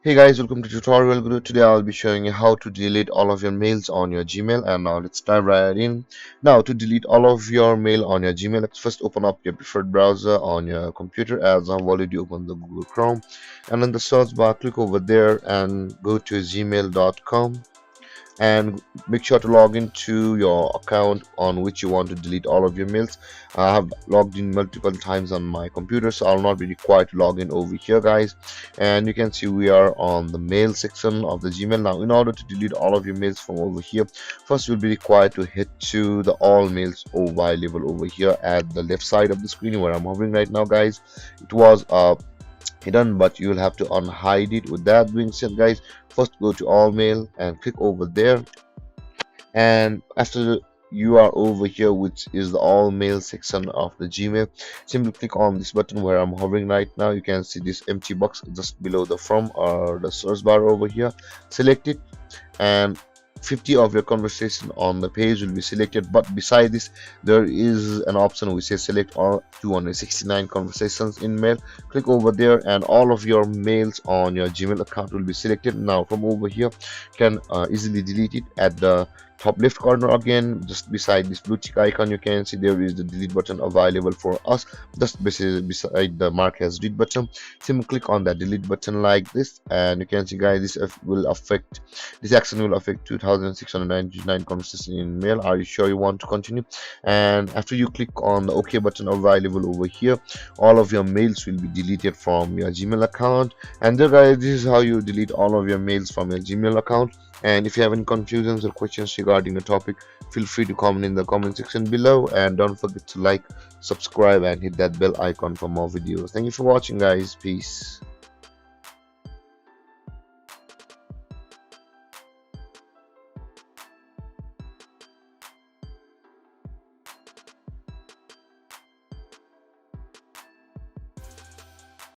Hey guys, welcome to tutorial guru. Today I'll be showing you how to delete all of your mails on your Gmail, and now let's dive right in. Now to delete all of your mail on your Gmail, let's first open up your preferred browser on your computer, as I've already opened the Google Chrome, and in the search bar click over there and go to gmail.com, and make sure to log into your account on which you want to delete all of your mails. I have logged in multiple times on my computer, so I'll not be required to log in over here, guys. And you can see we are on the mail section of the Gmail. Now in order to delete all of your mails from over here, first you'll be required to hit to the all mails available over here at the left side of the screen where I'm hovering right now, guys. It was hidden, but you'll have to unhide it. With that being said, guys, first go to all mail and click over there, and after you are over here, which is the all mail section of the Gmail, simply click on this button where I'm hovering right now. You can see this empty box just below the from or the search bar over here. Select it, and 50 of your conversation on the page will be selected, but beside this there is an option which says select all 269 conversations in mail. Click over there and all of your mails on your Gmail account will be selected. Now from over here you can easily delete it. At the top left corner, again just beside this blue tick icon, you can see there is the delete button available for us. Just beside the mark as delete button, simply click on that delete button like this, and you can see, guys, this action will affect 2699 conversations in mail. Are you sure you want to continue? And after you click on the OK button available over here, all of your mails will be deleted from your Gmail account. And there, guys, this is how you delete all of your mails from your Gmail account. And if you have any confusions or questions regarding the topic, feel free to comment in the comment section below, and don't forget to like, subscribe, and hit that bell icon for more videos. Thank you for watching, guys. Peace.